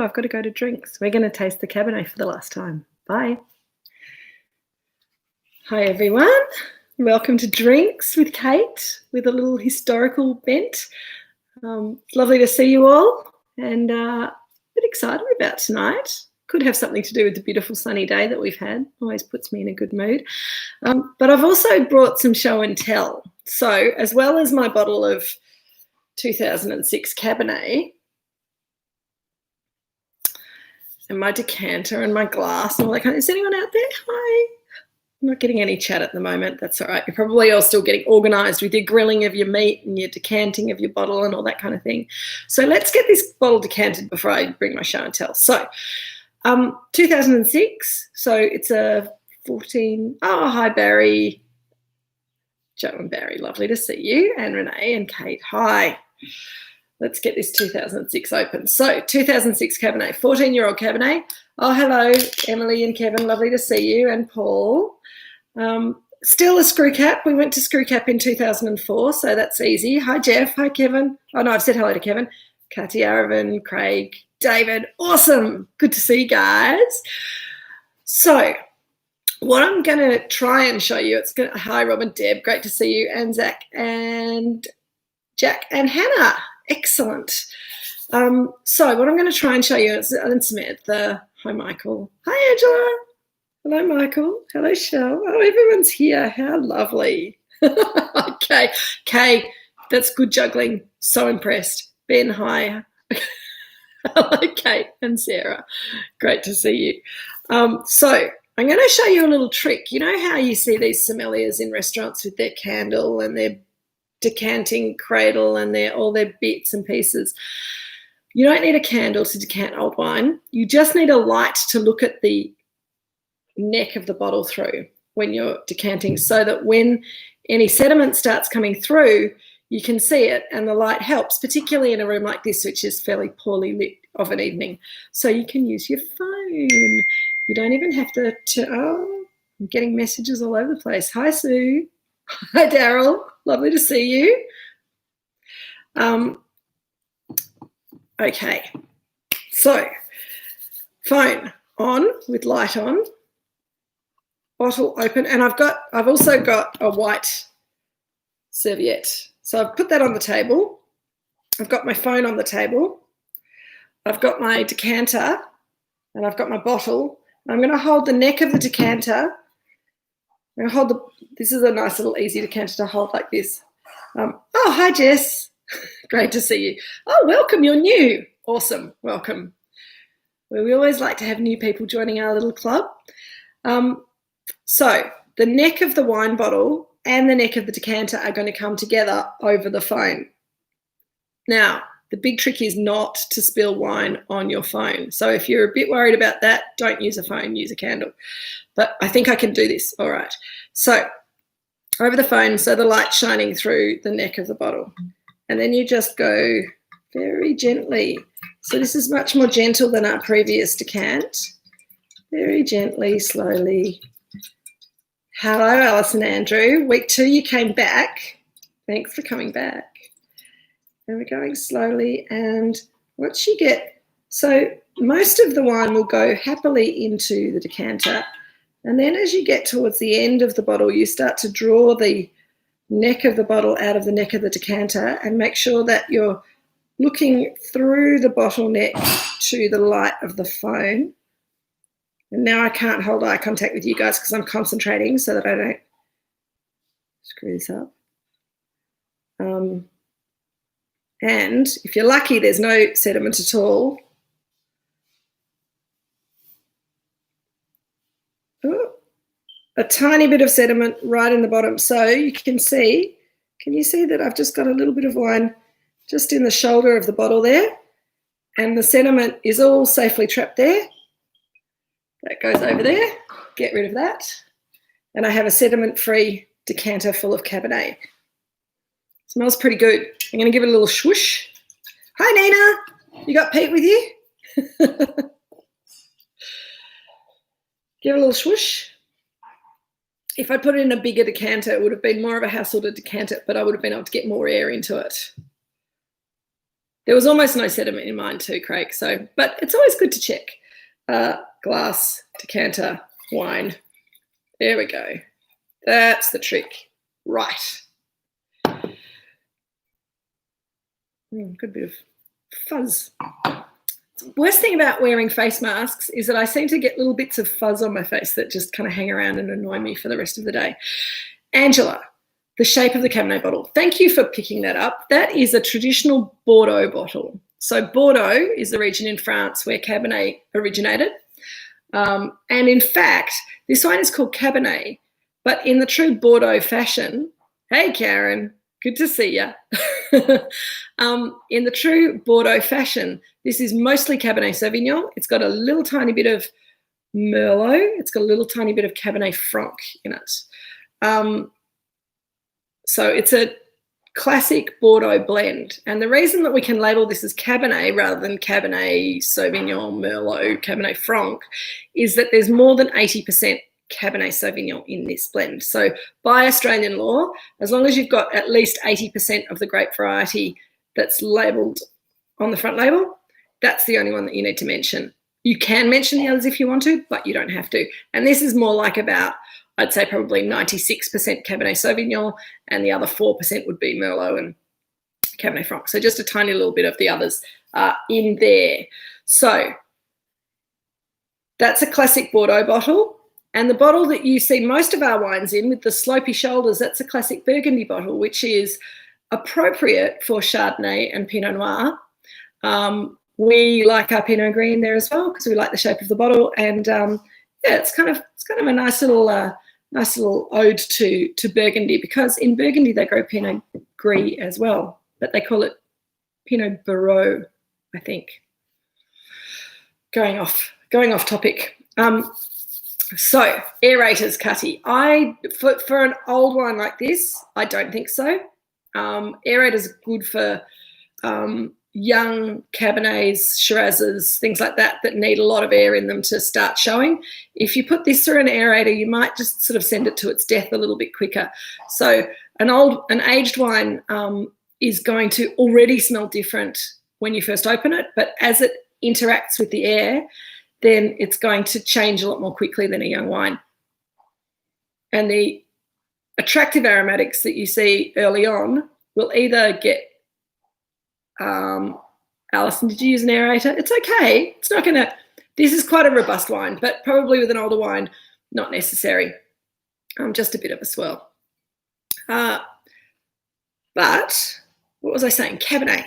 I've got to go to drinks. We're going to taste the Cabernet for the last time. Bye. Hi, everyone. Welcome to Drinks with Kate with a little historical bent. It's lovely to see you all and a bit excited about tonight. Could have something to do with the beautiful sunny day that we've had. Always puts me in a good mood. But I've also brought some show and tell. So as well as my bottle of 2006 Cabernet and my decanter and my glass and all that kind of, is anyone out there? Hi. I'm not getting any chat at the moment. That's all right. You're probably all still getting organised with your grilling of your meat and your decanting of your bottle and all that kind of thing. So let's get this bottle decanted before I bring my show and tell. So 2006. So it's a 14. Oh, hi, Barry. Joe and Barry, lovely to see you. And Renee and Kate, hi. Let's get this 2006 open. So 2006 Cabernet, 14-year-old Cabernet. Oh, hello, Emily and Kevin, lovely to see you, and Paul. Still a screw cap. We went to screw cap in 2004, so that's easy. Hi, Jeff. Hi, Kevin. Oh, no, I've said hello to Kevin. Kathy, Aravan, Craig, David. Awesome. Good to see you guys. So what I'm going to try and show you, hi, Rob and Deb. Great to see you, and Zach and Jack and Hannah. Excellent. So what I'm going to try and show you is Samantha. Hi, Michael. Hi, Angela. Hello, Michael. Hello, Shell. Oh, everyone's here. How lovely. Okay. Kay, that's good juggling. So impressed. Ben, hi. Hello, Kate and Sarah. Great to see you. So I'm going to show you a little trick. You know how you see these sommeliers in restaurants with their candle and their decanting cradle and all their bits and pieces? You don't need a candle to decant old wine. You just need a light to look at the neck of the bottle through when you're decanting, so that when any sediment starts coming through, you can see it, and the light helps, particularly in a room like this, which is fairly poorly lit of an evening. So you can use your phone. You don't even have to oh, I'm getting messages all over the place. Hi, Sue. Hi, Daryl. Lovely to see you. Okay, so phone on with light on, bottle open, and I've also got a white serviette. So I've put that on the table. I've got my phone on the table. I've got my decanter, and I've got my bottle. I'm going to hold the neck of the decanter. I'm going to hold this is a nice little easy decanter to hold like this. Oh, hi, Jess. Great to see you. Oh, welcome. You're new. Awesome. Welcome. Well, we always like to have new people joining our little club. So the neck of the wine bottle and the neck of the decanter are going to come together over the phone. Now, the big trick is not to spill wine on your phone. So if you're a bit worried about that, don't use a phone, use a candle. But I think I can do this. All right. So over the phone, so the light's shining through the neck of the bottle. And then you just go very gently. So this is much more gentle than our previous decant. Very gently, slowly. Hello, Alice and Andrew. Week 2, you came back. Thanks for coming back. And we're going slowly. And once you get, so most of the wine will go happily into the decanter. And then as you get towards the end of the bottle, you start to draw the neck of the bottle out of the neck of the decanter and make sure that you're looking through the bottleneck to the light of the phone. And now I can't hold eye contact with you guys because I'm concentrating so that I don't screw this up. And if you're lucky, there's no sediment at all. Oh, a tiny bit of sediment right in the bottom. So you can see, can you see that I've just got a little bit of wine just in the shoulder of the bottle there? And the sediment is all safely trapped there. That goes over there. Get rid of that. And I have a sediment-free decanter full of Cabernet. Smells pretty good. I'm going to give it a little swoosh. Hi, Nina. You got Pete with you? Give it a little swoosh. If I put it in a bigger decanter, it would have been more of a hassle to decant it, but I would have been able to get more air into it. There was almost no sediment in mine too, Craig. So, but it's always good to check. Glass, decanter, wine. There we go. That's the trick. Right. Good bit of fuzz. Worst thing about wearing face masks is that I seem to get little bits of fuzz on my face that just kind of hang around and annoy me for the rest of the day. Angela, the shape of the Cabernet bottle. Thank you for picking that up. That is a traditional Bordeaux bottle. So Bordeaux is the region in France where Cabernet originated. And in fact, this wine is called Cabernet, but in the true Bordeaux fashion, hey, Karen, good to see you. In the true Bordeaux fashion, this is mostly Cabernet Sauvignon. It's got a little tiny bit of Merlot. It's got a little tiny bit of Cabernet Franc in it. So it's a classic Bordeaux blend. And the reason that we can label this as Cabernet rather than Cabernet Sauvignon, Merlot, Cabernet Franc is that there's more than 80% Cabernet Sauvignon in this blend. So by Australian law, as long as you've got at least 80% of the grape variety that's labelled on the front label, that's the only one that you need to mention. You can mention the others if you want to, but you don't have to. And this is more like about, I'd say probably 96% Cabernet Sauvignon, and the other 4% would be Merlot and Cabernet Franc. So just a tiny little bit of the others in there. So that's a classic Bordeaux bottle. And the bottle that you see most of our wines in with the slopey shoulders, that's a classic Burgundy bottle, which is appropriate for Chardonnay and Pinot Noir. We like our Pinot Gris in there as well because we like the shape of the bottle. And yeah, it's kind of a nice little ode to Burgundy, because in Burgundy they grow Pinot Gris as well, but they call it Pinot Barreau, I think. Going off topic. So aerators, Cutty. For an old wine like this, I don't think so. Aerators are good for young Cabernets, Shirazes, things like that need a lot of air in them to start showing. If you put this through an aerator, you might just sort of send it to its death a little bit quicker. So an aged wine is going to already smell different when you first open it, but as it interacts with the air, then it's going to change a lot more quickly than a young wine. And the attractive aromatics that you see early on will either get, Alison, did you use an aerator? It's okay. It's not going to, this is quite a robust wine, but probably with an older wine, not necessary. Just a bit of a swirl. But what was I saying? Cabernet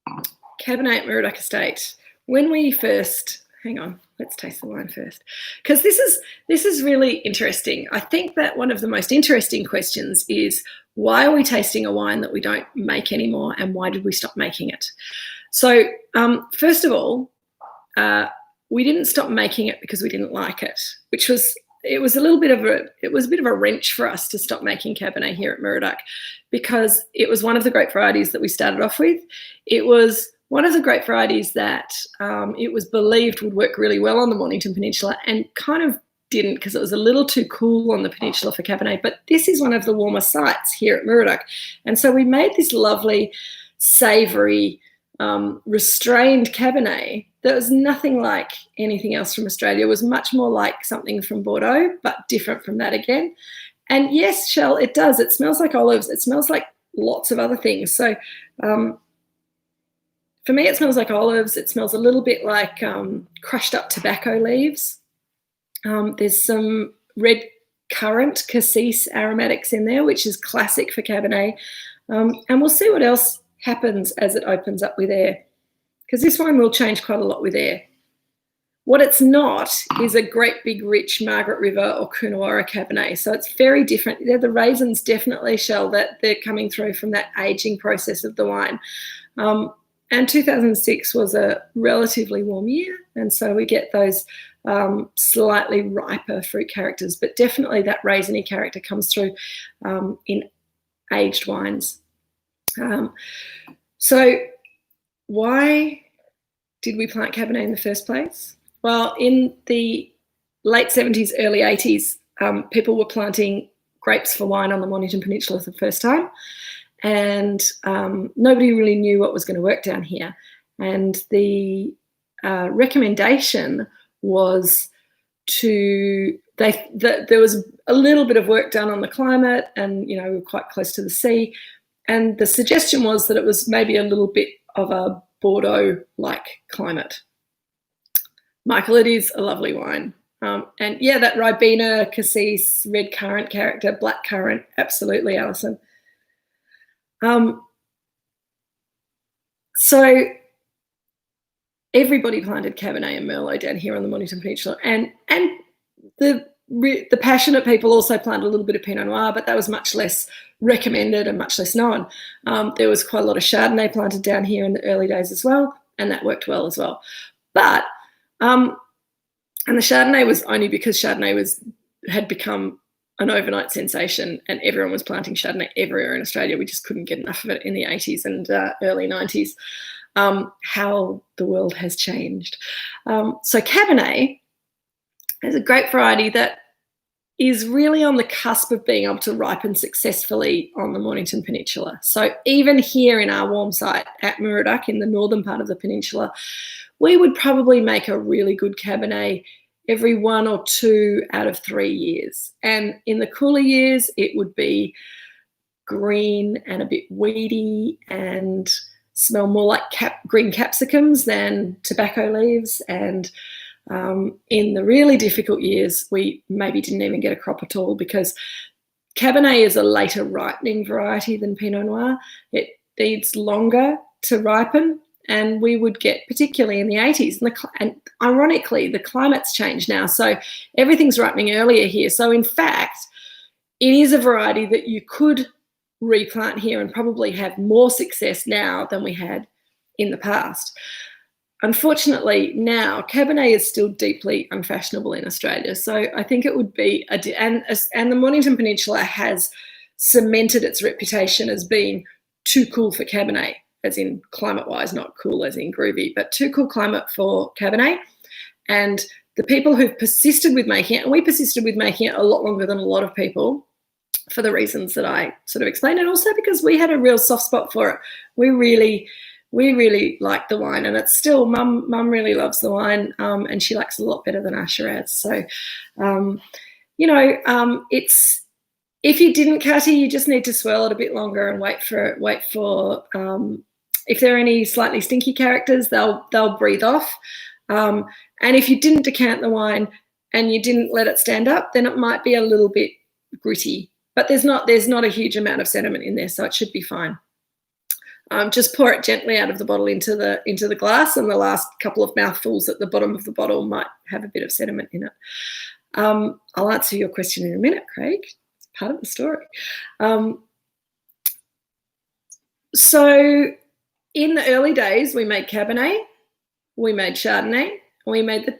at Moorooduc Estate. When we first, hang on, let's taste the wine first, because this is really interesting. I think that one of the most interesting questions is, why are we tasting a wine that we don't make anymore, and why did we stop making it? So first of all, we didn't stop making it because we didn't like it, it was a bit of a wrench for us to stop making Cabernet here at Moorooduc, because it was one of the grape varieties that we started off with. It was one of the grape varieties that it was believed would work really well on the Mornington Peninsula, and kind of didn't, because it was a little too cool on the peninsula for Cabernet. But this is one of the warmer sites here at Moorooduc. And so we made this lovely, savoury, restrained Cabernet that was nothing like anything else from Australia. It was much more like something from Bordeaux, but different from that again. And yes, Shell, it does. It smells like olives. It smells like lots of other things. So for me, it smells like olives. It smells a little bit like crushed up tobacco leaves. There's some red currant, cassis aromatics in there, which is classic for Cabernet. And we'll see what else happens as it opens up with air, because this wine will change quite a lot with air. What it's not is a great big rich Margaret River or Coonawarra Cabernet. So it's very different. The raisins definitely show that they're coming through from that aging process of the wine. And 2006 was a relatively warm year, and so we get those slightly riper fruit characters, but definitely that raisiny character comes through in aged wines. So why did we plant Cabernet in the first place? Well, in the late 70s, early 80s, people were planting grapes for wine on the Mornington Peninsula for the first time. and nobody really knew what was going to work down here. And the recommendation was there was a little bit of work done on the climate, and we were quite close to the sea, and the suggestion was that it was maybe a little bit of a Bordeaux-like climate. Michael, it is a lovely wine. And yeah, that Ribena, Cassis, red currant character, black currant, absolutely, Alison. So everybody planted Cabernet and Merlot down here on the Mornington Peninsula, and the passionate people also planted a little bit of Pinot Noir, but that was much less recommended and much less known. There was quite a lot of Chardonnay planted down here in the early days as well, and that worked well as well. But and the Chardonnay was only because Chardonnay had become an overnight sensation, and everyone was planting Chardonnay everywhere in Australia. We just couldn't get enough of it in the 80s and early 90s. How the world has changed. So Cabernet is a grape variety that is really on the cusp of being able to ripen successfully on the Mornington Peninsula. So even here in our warm site at Moorooduc in the northern part of the peninsula, we would probably make a really good Cabernet every 1 or 2 out of 3 years. And in the cooler years, it would be green and a bit weedy and smell more like green capsicums than tobacco leaves. And in the really difficult years, we maybe didn't even get a crop at all, because Cabernet is a later ripening variety than Pinot Noir. It needs longer to ripen, and we would get, particularly in the 80s, and ironically, the climate's changed now, so everything's ripening earlier here. So in fact, it is a variety that you could replant here and probably have more success now than we had in the past. Unfortunately, now Cabernet is still deeply unfashionable in Australia. So I think it would be, and the Mornington Peninsula has cemented its reputation as being too cool for Cabernet, as in climate-wise, not cool as in groovy, but too cool climate for Cabernet. And the people who've persisted with making it, and we persisted with making it a lot longer than a lot of people, for the reasons that I sort of explained, and also because we had a real soft spot for it. We really like the wine, and it's still, Mum really loves the wine, and she likes it a lot better than our Shiraz. So, it's, if you didn't cutty, you just need to swirl it a bit longer and wait for if there are any slightly stinky characters, they'll breathe off. And if you didn't decant the wine and you didn't let it stand up, then it might be a little bit gritty. But there's not a huge amount of sediment in there, so it should be fine. Just pour it gently out of the bottle into the glass, and the last couple of mouthfuls at the bottom of the bottle might have a bit of sediment in it. I'll answer your question in a minute, Craig. It's part of the story. So in the early days, we made Cabernet, we made Chardonnay, we made the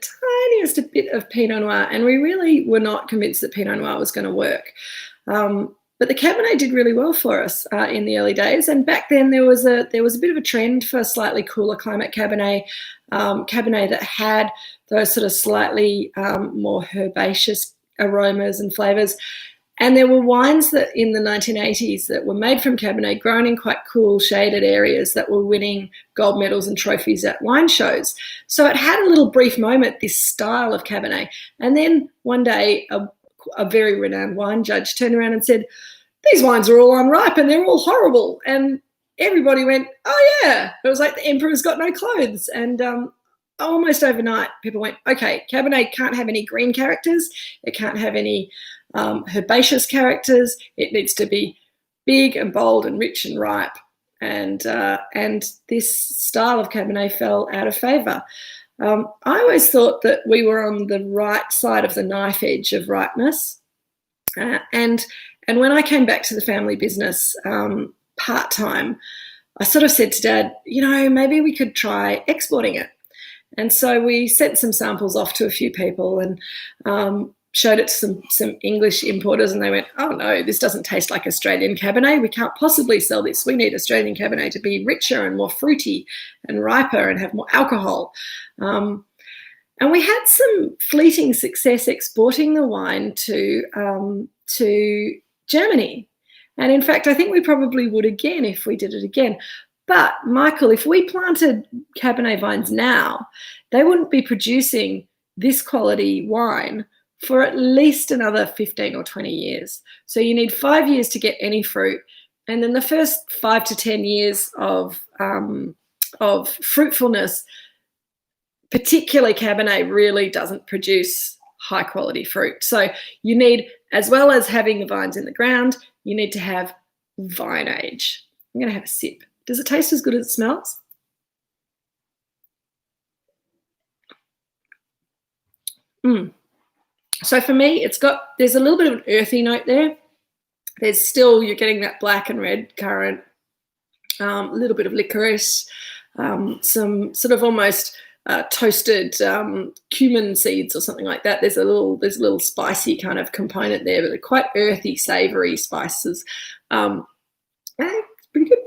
tiniest bit of Pinot Noir, and we really were not convinced that Pinot Noir was going to work. But the Cabernet did really well for us in the early days, and back then there was a bit of a trend for slightly cooler climate Cabernet, Cabernet that had those sort of slightly more herbaceous aromas and flavours. And there were wines that in the 1980s that were made from Cabernet, grown in quite cool shaded areas, that were winning gold medals and trophies at wine shows. So it had a little brief moment, this style of Cabernet. And then one day a very renowned wine judge turned around and said, "These wines are all unripe and they're all horrible." And everybody went, "Oh yeah." It was like the emperor's got no clothes. And almost overnight, people went, "Okay, Cabernet can't have any green characters. It can't have any herbaceous characters. It needs to be big and bold and rich and ripe." And this style of Cabernet fell out of favour. I always thought that we were on the right side of the knife edge of ripeness. And when I came back to the family business part-time, I sort of said to Dad, maybe we could try exporting it. And so we sent some samples off to a few people and showed it to some English importers, and they went, "Oh no, this doesn't taste like Australian Cabernet. We can't possibly sell this. We need Australian Cabernet to be richer and more fruity and riper and have more alcohol." And we had some fleeting success exporting the wine to Germany. And in fact, I think we probably would again if we did it again. But Michael, if we planted Cabernet vines now, they wouldn't be producing this quality wine for at least another 15 or 20 years. So you need 5 years to get any fruit. And then the first 5 to 10 years of fruitfulness, particularly Cabernet, really doesn't produce high quality fruit. So you need, as well as having the vines in the ground, you need to have vine age. I'm going to have a sip. Does it taste as good as it smells? So for me, there's a little bit of an earthy note there. There's still, you're getting that black and red currant, a little bit of licorice, some sort of almost toasted cumin seeds or something like that. There's a little spicy kind of component there, but they're quite earthy, savoury spices. It's pretty good.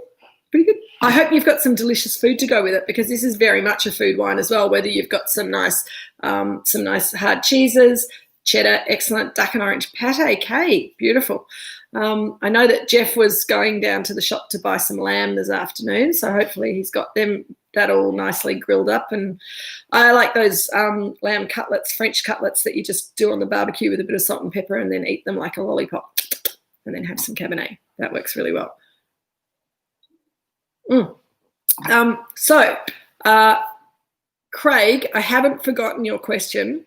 Pretty good. I hope you've got some delicious food to go with it, because this is very much a food wine as well. Whether you've got some nice hard cheeses, cheddar, excellent, duck and orange pate, cake, beautiful. I know that Jeff was going down to the shop to buy some lamb this afternoon, so hopefully he's got that all nicely grilled up. And I like those lamb cutlets, French cutlets that you just do on the barbecue with a bit of salt and pepper and then eat them like a lollipop and then have some Cabernet. That works really well. Craig, I haven't forgotten your question.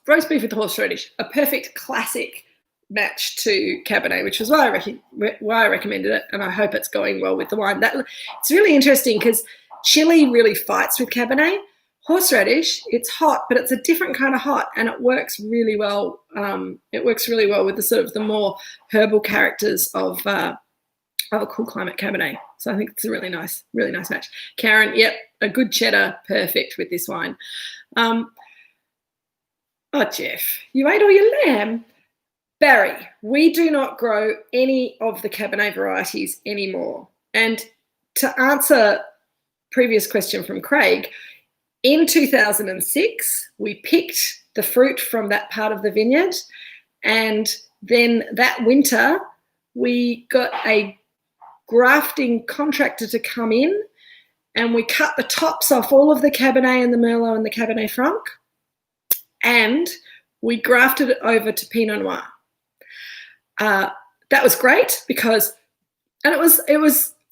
Roast beef with horseradish, a perfect classic match to Cabernet, which was why I recommended it, and I hope it's going well with the wine. It's really interesting because chili really fights with Cabernet. Horseradish, it's hot, but it's a different kind of hot, and it works really well. It works really well with the sort of the more herbal characters of a cool climate Cabernet. So I think it's a really nice match. Karen, yep, a good cheddar, perfect with this wine. Oh, Jeff, you ate all your lamb. Barry, we do not grow any of the Cabernet varieties anymore. And to answer previous question from Craig, in 2006, we picked the fruit from that part of the vineyard. And then that winter, we got a grafting contractor to come in, and we cut the tops off all of the Cabernet and the Merlot and the Cabernet Franc, and we grafted it over to Pinot Noir. That was great because, and it was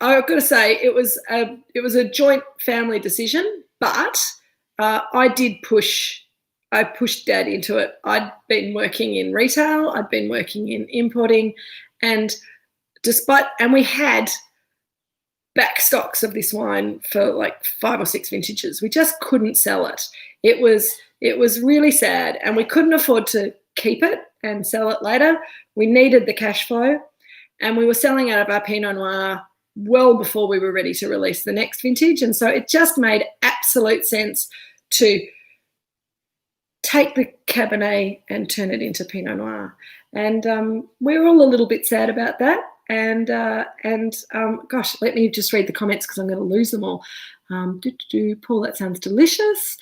I've got to say it was a joint family decision, but I pushed Dad into it. I'd been working in retail, I'd been working in importing, and we had back stocks of this wine for like 5 or 6 vintages. We just couldn't sell it. It was really sad, and we couldn't afford to keep it and sell it later. We needed the cash flow, and we were selling out of our Pinot Noir well before we were ready to release the next vintage. And so it just made absolute sense to take the Cabernet and turn it into Pinot Noir. And we were all a little bit sad about that. And gosh, let me just read the comments because I'm going to lose them all. Paul, that sounds delicious.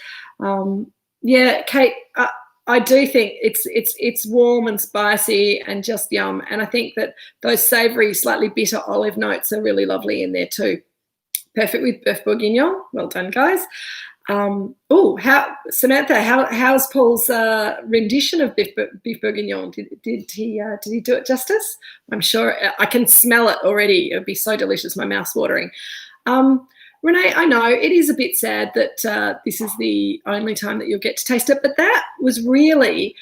Yeah, Kate, I do think it's warm and spicy and just yum. And I think that those savoury, slightly bitter olive notes are really lovely in there too. Perfect with Boeuf Bourguignon. Well done, guys. Samantha, how's Paul's rendition of beef bourguignon? Did he do it justice? I'm sure I can smell it already. It would be so delicious. My mouth's watering. Renee, I know it is a bit sad that this is the only time that you'll get to taste it, but that was really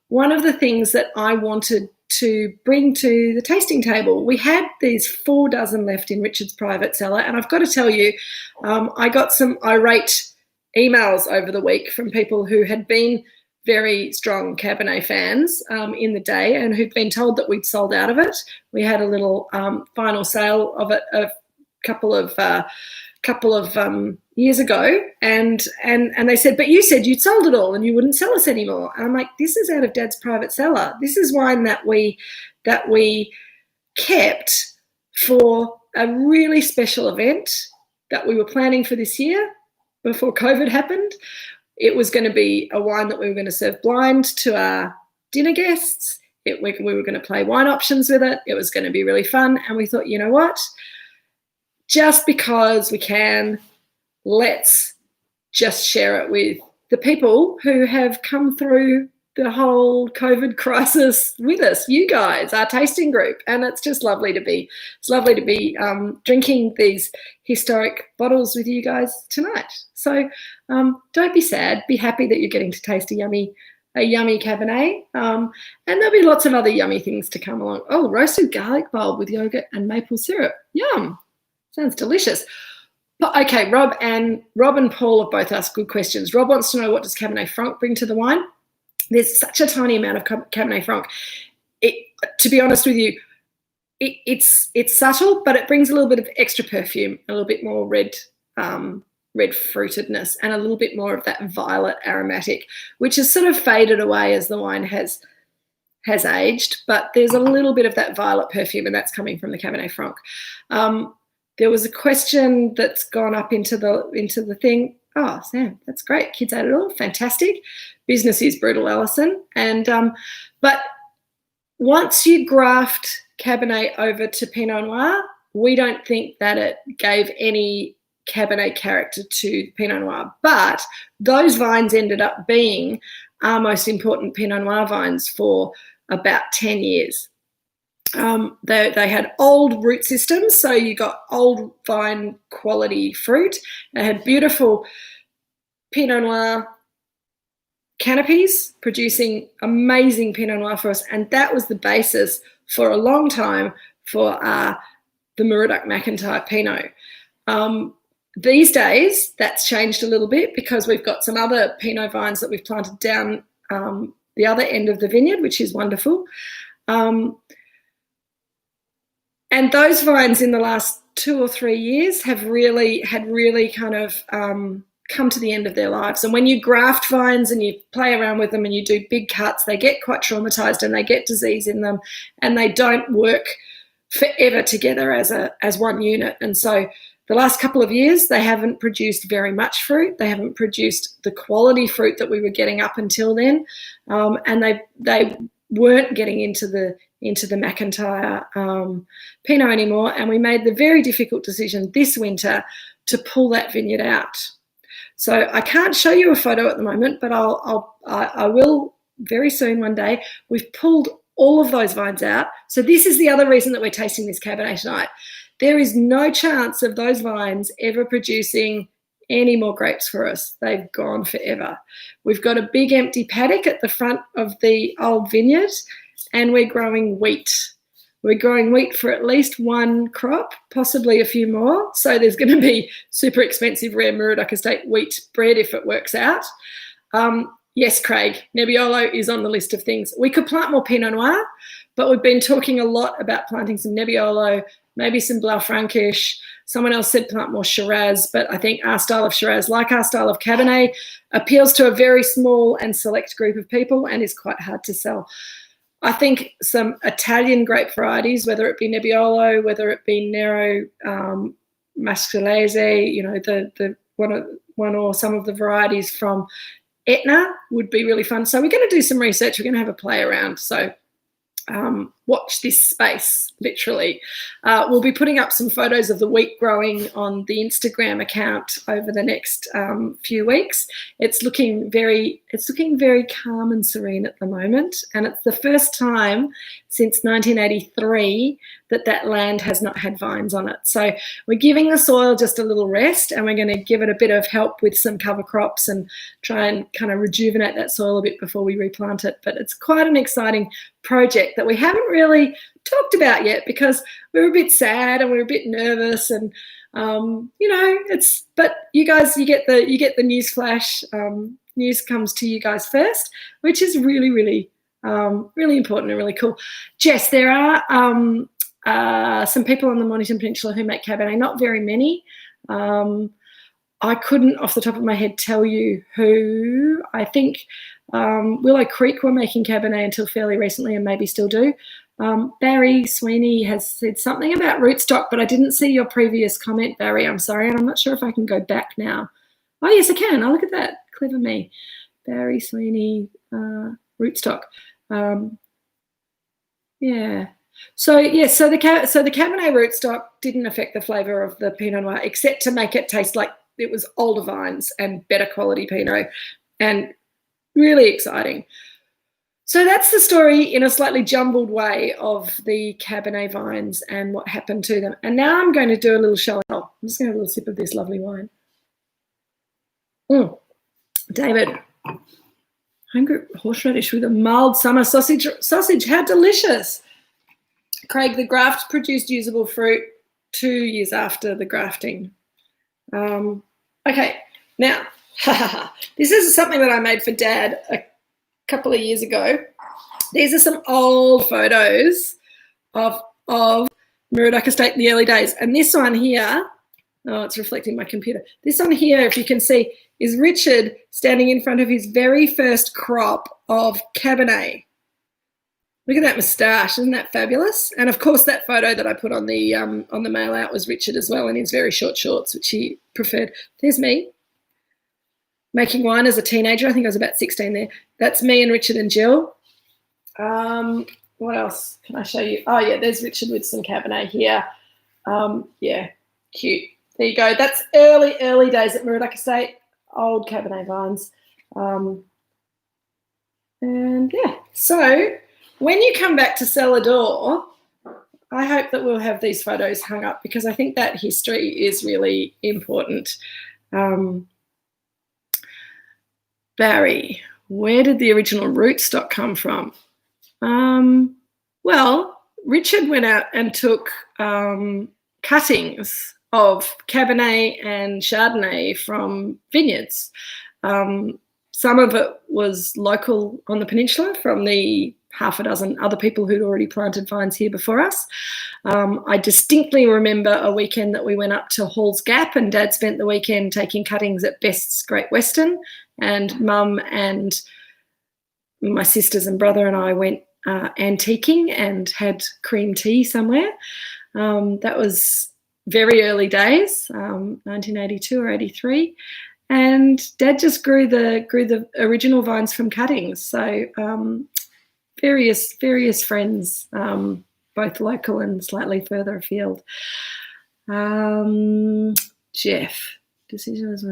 one of the things that I wanted to bring to the tasting table. We had these 4 dozen left in Richard's private cellar, and I've got to tell you, I got some irate emails over the week from people who had been very strong Cabernet fans in the day and who'd been told that we'd sold out of it. We had a little final sale of it a couple of years ago, and they said, but you said you'd sold it all and you wouldn't sell us anymore. And I'm like, this is out of Dad's private cellar. This is wine that we kept for a really special event that we were planning for this year before COVID happened. It was going to be a wine that we were going to serve blind to our dinner guests. we were going to play wine options with it. It was going to be really fun. And we thought, you know what? Just because we can, let's just share it with the people who have come through the whole COVID crisis with us, you guys, our tasting group. And it's just lovely to be, drinking these historic bottles with you guys tonight. So don't be sad, be happy that you're getting to taste a yummy Cabernet. And there'll be lots of other yummy things to come along. Oh, roasted garlic bulb with yogurt and maple syrup. Yum. Sounds delicious. But okay, Rob and Paul have both asked good questions. Rob wants to know, what does Cabernet Franc bring to the wine? There's such a tiny amount of Cabernet Franc. To be honest with you, it's subtle, but it brings a little bit of extra perfume, a little bit more red fruitedness, and a little bit more of that violet aromatic, which has sort of faded away as the wine has aged. But there's a little bit of that violet perfume, and that's coming from the Cabernet Franc. There was a question that's gone up into the thing. Oh, Sam, that's great. Kids ate it all. Fantastic. Business is brutal, Alison. And but once you graft Cabernet over to Pinot Noir, we don't think that it gave any Cabernet character to Pinot Noir. But those vines ended up being our most important Pinot Noir vines for about 10 years. They had old root systems, so you got old vine quality fruit. They had beautiful Pinot Noir canopies producing amazing Pinot Noir for us, and that was the basis for a long time for the Moorooduc McIntyre Pinot. These days, that's changed a little bit because we've got some other Pinot vines that we've planted down the other end of the vineyard, which is wonderful. And those vines in the last 2 or 3 years had really kind of come to the end of their lives. And when you graft vines and you play around with them and you do big cuts, they get quite traumatized and they get disease in them, and they don't work forever together as one unit. And so the last couple of years, they haven't produced very much fruit. They haven't produced the quality fruit that we were getting up until then, and they weren't getting into the McIntyre Pinot anymore. And we made the very difficult decision this winter to pull that vineyard out. So I can't show you a photo at the moment, but I will very soon one day. We've pulled all of those vines out. So this is the other reason that we're tasting this Cabernet tonight. There is no chance of those vines ever producing any more grapes for us. They've gone forever. We've got a big empty paddock at the front of the old vineyard, and we're growing wheat. We're growing wheat for at least one crop, possibly a few more. So there's going to be super expensive rare Moorooduc Estate wheat bread if it works out. Yes, Craig, Nebbiolo is on the list of things. We could plant more Pinot Noir, but we've been talking a lot about planting some Nebbiolo, maybe some Blaufränkisch. Someone else said plant more Shiraz, but I think our style of Shiraz, like our style of Cabernet, appeals to a very small and select group of people and is quite hard to sell. I think some Italian grape varieties, whether it be Nebbiolo, whether it be Nero Mascalese, you know, the one or some of the varieties from Etna would be really fun. So we're going to do some research. We're going to have a play around. So watch this space, literally. We'll be putting up some photos of the wheat growing on the Instagram account over the next few weeks. It's looking very calm and serene at the moment, and it's the first time since 1983 that land has not had vines on it. So we're giving the soil just a little rest, and we're going to give it a bit of help with some cover crops and try and kind of rejuvenate that soil a bit before we replant it. But it's quite an exciting project that we haven't really talked about yet because we were a bit sad and we were a bit nervous, and but you guys, you get the news flash. News comes to you guys first, which is really, really, really important and really cool. Jess, there are some people on the Mornington Peninsula who make Cabernet, not very many. I couldn't off the top of my head tell you who. I think Willow Creek were making Cabernet until fairly recently and maybe still do. Barry Sweeney has said something about rootstock, but I didn't see your previous comment, Barry. I'm sorry, and I'm not sure if I can go back now. Oh, yes, I can. Oh, look at that. Clever me. Barry Sweeney, rootstock. Yeah. So the Cabernet rootstock didn't affect the flavour of the Pinot Noir, except to make it taste like it was older vines and better quality Pinot, and really exciting. So that's the story in a slightly jumbled way of the Cabernet vines and what happened to them. And now I'm going to do a little show and tell. I'm just going to have a little sip of this lovely wine. David, hungry horseradish with a mild summer sausage. How delicious. Craig, the graft produced usable fruit 2 years after the grafting. Okay, now, this is something that I made for Dad a couple of years ago. These are some old photos of Moorooduc Estate in the early days. And this one here, oh, it's reflecting my computer. This one here, if you can see, is Richard standing in front of his very first crop of Cabernet. Look at that moustache, isn't that fabulous? And of course, that photo that I put on the mail out was Richard as well, in his very short shorts, which he preferred. There's me making wine as a teenager. I think I was about 16 there. That's me and Richard and Jill. What else can I show you? Oh yeah, there's Richard with some Cabernet here. Yeah, cute. There you go. That's early days at Moorooduc Estate. Old Cabernet vines. And yeah, so when you come back to Cellar Door, I hope that we'll have these photos hung up, because I think that history is really important. Barry, where did the original rootstock come from? Well, Richard went out and took cuttings of Cabernet and Chardonnay from vineyards. Some of it was local on the peninsula from the half a dozen other people who'd already planted vines here before us. I distinctly remember a weekend that we went up to Hall's Gap, and Dad spent the weekend taking cuttings at Best's Great Western, and Mum and my sisters and brother and I went antiquing and had cream tea somewhere. That was very early days, 1982 or 83. And Dad just grew the original vines from cuttings. So various friends, both local and slightly further afield. Jeff, decision was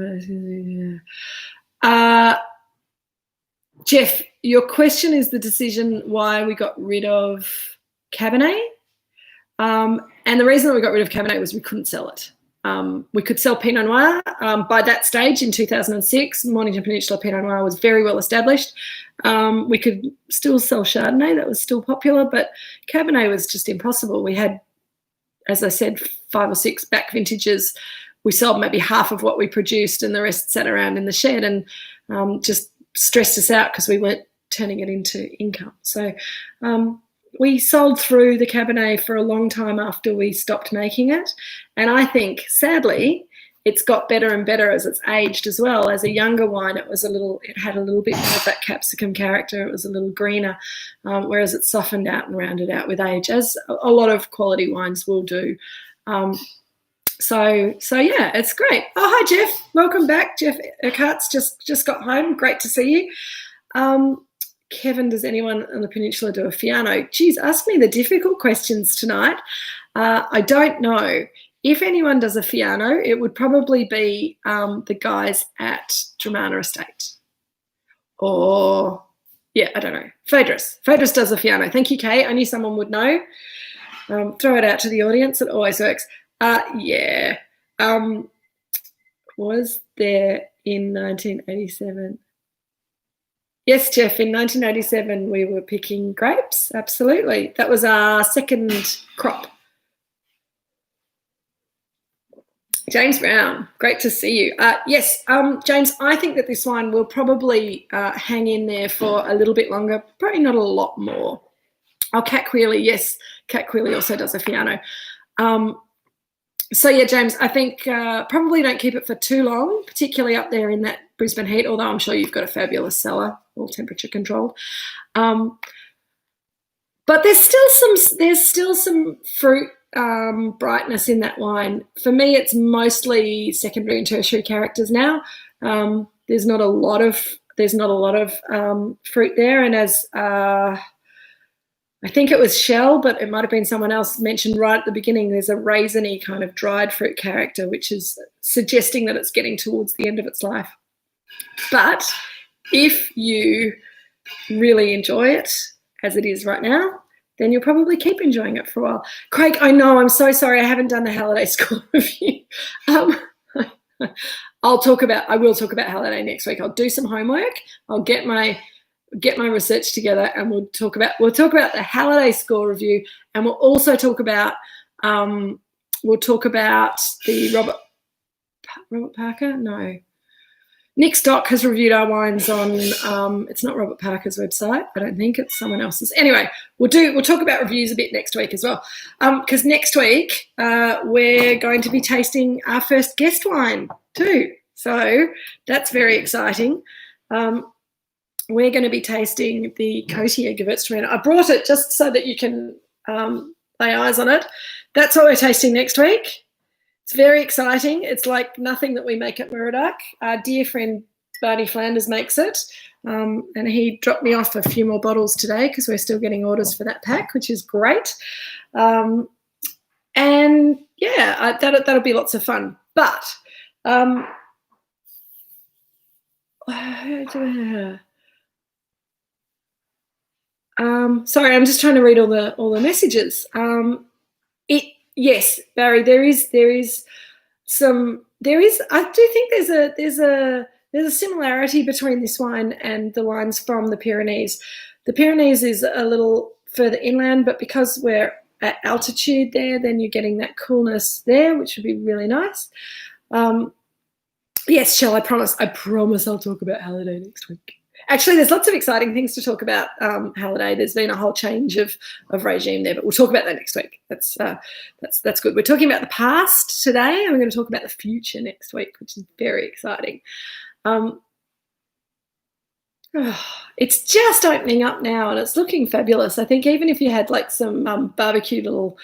Jeff, your question is the decision why we got rid of Cabernet. And the reason that we got rid of Cabernet was we couldn't sell it. We could sell Pinot Noir. By that stage in 2006, Mornington Peninsula Pinot Noir was very well established. We could still sell Chardonnay, that was still popular, but Cabernet was just impossible. We had, as I said, 5 or 6 back vintages. We sold maybe half of what we produced, and the rest sat around in the shed and just stressed us out because we weren't turning it into income. So we sold through the Cabernet for a long time after we stopped making it. And I think, sadly, it's got better and better as it's aged as well. As a younger wine, it had a little bit more of that capsicum character. It was a little greener, whereas it's softened out and rounded out with age, as a lot of quality wines will do. So yeah, it's great. Oh, hi, Jeff. Welcome back. Jeff Eckhart's just got home. Great to see you. Kevin, does anyone on the peninsula do a Fiano? Geez, ask me the difficult questions tonight. I don't know. If anyone does a Fiano, it would probably be the guys at Dramana Estate. Or, yeah, I don't know. Phaedrus does a Fiano. Thank you, Kay. I knew someone would know. Throw it out to the audience. It always works. Yeah. Was there in 1987? Yes, Jeff, in 1987 we were picking grapes, absolutely. That was our second crop. James Brown, great to see you. Yes, James, I think that this wine will probably hang in there for a little bit longer, probably not a lot more. Oh, Cat Quealy, yes, Cat Quealy also does a Fiano. So, yeah, James, I think probably don't keep it for too long, particularly up there in that Brisbane heat, although I'm sure you've got a fabulous cellar, all temperature controlled. But there's still some fruit brightness in that wine. For me, it's mostly secondary and tertiary characters now. There's not a lot of fruit there, and as I think it was Shell, but it might have been someone else mentioned right at the beginning, there's a raisiny kind of dried fruit character, which is suggesting that it's getting towards the end of its life. But if you really enjoy it as it is right now, then you'll probably keep enjoying it for a while. Craig, I know, I'm so sorry I haven't done the Halliday score review. I will talk about Halliday next week. I'll do some homework. I'll get my research together, and we'll talk about the Halliday score review, and we'll also talk about the Robert Parker. No, Nick Stock has reviewed our wines on. It's not Robert Parker's website. I don't think it's someone else's. Anyway, we'll talk about reviews a bit next week as well, because next week we're going to be tasting our first guest wine too. So that's very exciting. We're going to be tasting the Cotier Gewürztraminer. I brought it just so that you can lay eyes on it. That's what we're tasting next week. It's very exciting. It's like nothing that we make at Moorooduc. Our dear friend Barney Flanders makes it, and he dropped me off a few more bottles today because we're still getting orders for that pack, which is great. And yeah, that'll be lots of fun. But sorry, I'm just trying to read all the messages. Yes, Barry, there is. I do think there's a similarity between this wine and the wines from the Pyrenees. The Pyrenees is a little further inland, but because we're at altitude there, then you're getting that coolness there, which would be really nice. Yes, Shell, I promise I'll talk about Halliday next week. Actually, there's lots of exciting things to talk about Halliday. There's been a whole change of regime there, but we'll talk about that next week. That's good. We're talking about the past today, and we're going to talk about the future next week, which is very exciting. It's just opening up now, and it's looking fabulous. I think even if you had like some barbecue little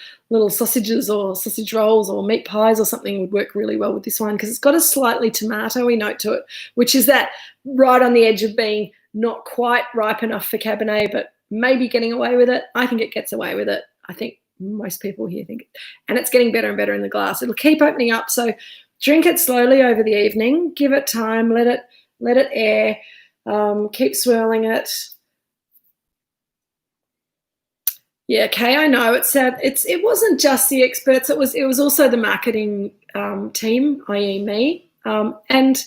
sausages or sausage rolls or meat pies or something would work really well with this wine, because it's got a slightly tomatoey note to it, which is that right on the edge of being not quite ripe enough for Cabernet, but maybe getting away with it. I think it gets away with it. I think most people here think it. And it's getting better and better in the glass. It'll keep opening up. So drink it slowly over the evening. Give it time. Let it air. Keep swirling it. Yeah, Kay, I know it's sad. It wasn't just the experts. It was also the marketing team, i.e. me. And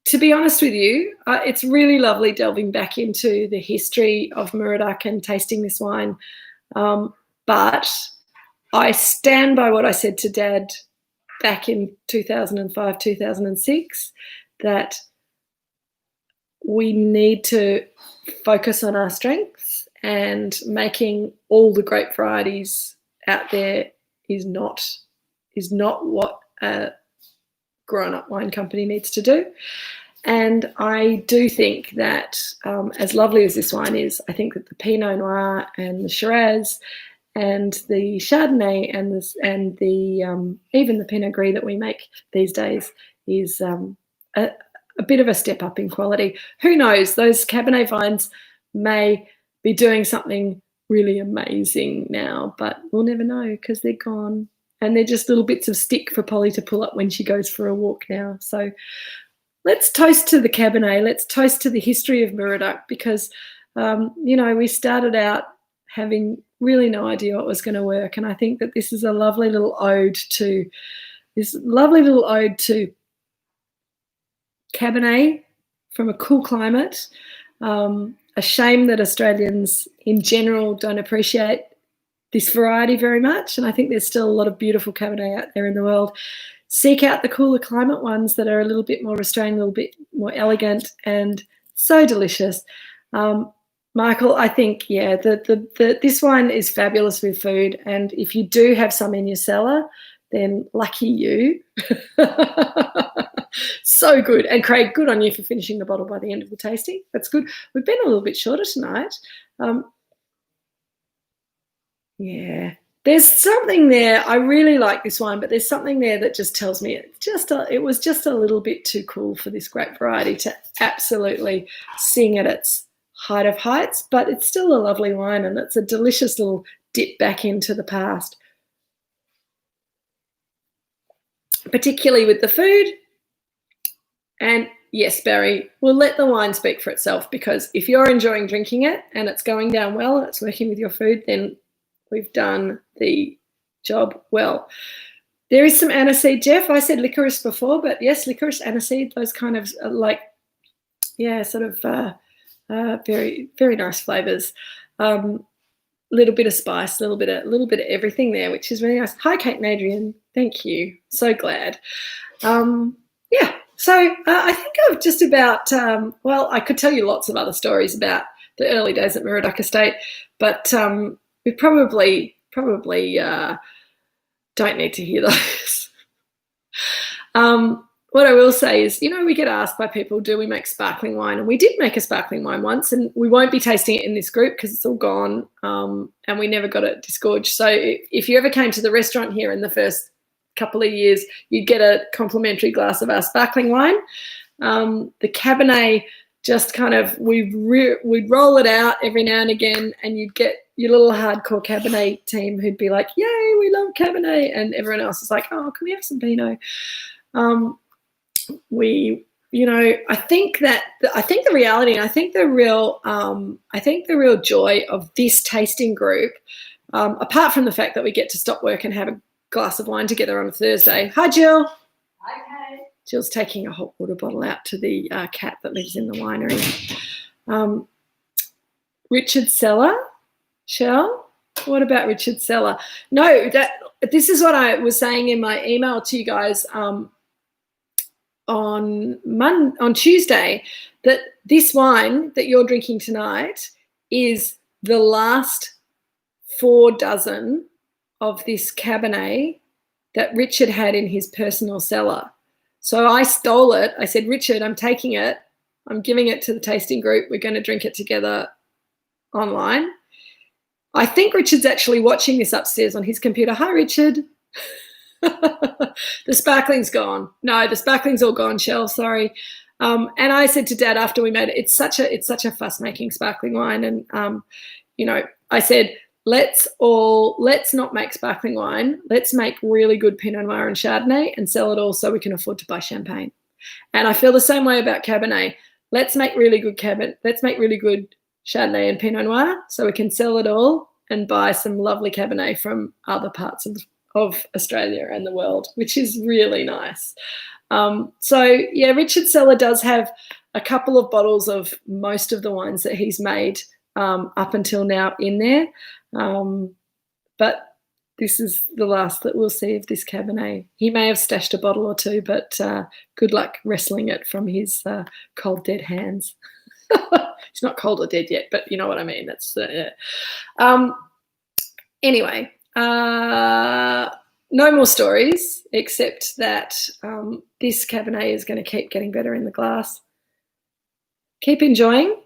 to be honest with you, it's really lovely delving back into the history of Moorooduc and tasting this wine. But I stand by what I said to Dad back in 2005, 2006, that we need to focus on our strengths, and making all the grape varieties out there is not what a grown-up wine company needs to do. And I do think that as lovely as this wine is, I think that the Pinot Noir and the Shiraz and the Chardonnay and even the Pinot Gris that we make these days is a bit of a step up in quality. Who knows? Those Cabernet vines may be doing something really amazing now, but we'll never know because they're gone, and they're just little bits of stick for Polly to pull up when she goes for a walk now. So let's toast to the Cabernet. Let's toast to the history of Moorooduc, because we started out having really no idea what was going to work, and I think that this is a lovely little ode to Cabernet from a cool climate. A shame that Australians in general don't appreciate this variety very much, and I think there's still a lot of beautiful Cabernet out there in the world. Seek out the cooler climate ones that are a little bit more restrained, a little bit more elegant, and so delicious. Michael, I think, yeah, this wine is fabulous with food, and if you do have some in your cellar, then lucky you. So good. And Craig, good on you for finishing the bottle by the end of the tasting. That's good. We've been a little bit shorter tonight. Yeah, there's something there. I really like this wine, but there's something there that just tells me it was just a little bit too cool for this grape variety to absolutely sing at its height of heights, but it's still a lovely wine, and it's a delicious little dip back into the past, particularly with the food. And yes, Barry, we'll let the wine speak for itself, because if you're enjoying drinking it and it's going down well and it's working with your food, then we've done the job well. There is some aniseed, Jeff. I said licorice before, but yes, licorice, aniseed, those kind of sort of very, very nice flavours. Little bit of spice, little bit of everything there, which is really nice. Hi, Kate and Adrian. Thank you. So glad. Yeah. So I think I've just about, I could tell you lots of other stories about the early days at Moorooduc Estate, but we probably don't need to hear those. What I will say is, we get asked by people, do we make sparkling wine? And we did make a sparkling wine once, and we won't be tasting it in this group because it's all gone, and we never got it disgorged. So if you ever came to the restaurant here in the first couple of years, you'd get a complimentary glass of our sparkling wine. The Cabernet, just kind of, we'd roll it out every now and again, and you'd get your little hardcore Cabernet team who'd be like, yay, we love Cabernet, and everyone else is like, oh, can we have some Pinot? I think the reality, and I think the real joy of this tasting group, apart from the fact that we get to stop work and have a glass of wine together on a Thursday. Hi, Jill. Hi, Kate. Jill's taking a hot water bottle out to the cat that lives in the winery. Richard Seller, Shell. What about Richard Seller? No, this is what I was saying in my email to you guys on Tuesday, that this wine that you're drinking tonight is the last 4 dozen of this Cabernet that Richard had in his personal cellar. So I stole it. I said, Richard, I'm taking it. I'm giving it to the tasting group. We're going to drink it together online. I think Richard's actually watching this upstairs on his computer. Hi, Richard. The sparkling's gone. No, the sparkling's all gone, Shell. Sorry. And I said to Dad after we made it, it's such a fuss-making sparkling wine. And I said, let's not make sparkling wine. Let's make really good Pinot Noir and Chardonnay and sell it all so we can afford to buy champagne. And I feel the same way about Cabernet. Let's make really good Cabernet. Let's make really good Chardonnay and Pinot Noir so we can sell it all and buy some lovely Cabernet from other parts of Australia and the world, which is really nice. Richard Seller does have a couple of bottles of most of the wines that he's made up until now in there. But this is the last that we'll see of this Cabernet. He may have stashed a bottle or two, but good luck wrestling it from his cold, dead hands. It's not cold or dead yet, but you know what I mean. That's anyway. No more stories, except that this Cabernet is going to keep getting better in the glass. Keep enjoying.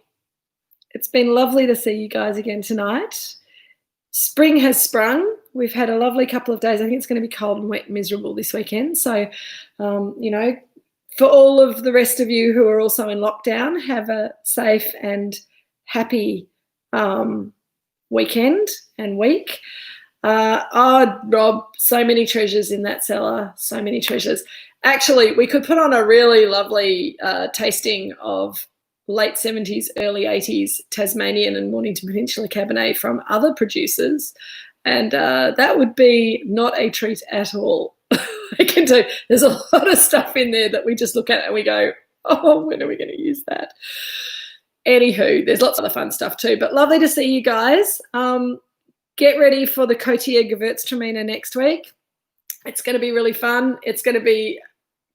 It's been lovely to see you guys again tonight. Spring has sprung. We've had a lovely couple of days. I think it's going to be cold and wet and miserable this weekend. So, for all of the rest of you who are also in lockdown, have a safe and happy weekend and week. Rob, so many treasures in that cellar, so many treasures. Actually, we could put on a really lovely tasting of late 70s, early 80s Tasmanian and Mornington Peninsula Cabernet from other producers, and that would be not a treat at all. I can do. There's a lot of stuff in there that we just look at and we go, oh, when are we going to use that? Anywho, there's lots of other fun stuff too, but lovely to see you guys. Get ready for the Côtier Gewürztraminer next week. It's going to be really fun. It's going to be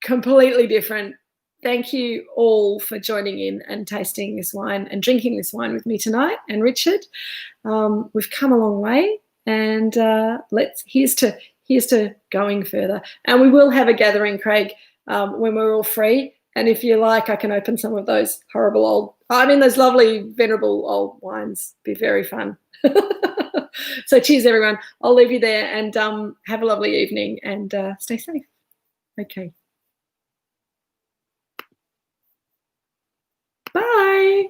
completely different. Thank you all for joining in and tasting this wine and drinking this wine with me tonight. And Richard, we've come a long way, and here's to going further. And we will have a gathering, Craig, when we're all free. And if you like, I can open some of those those lovely, venerable old wines. Be very fun. So cheers, everyone. I'll leave you there, and have a lovely evening, and stay safe. Okay. Bye.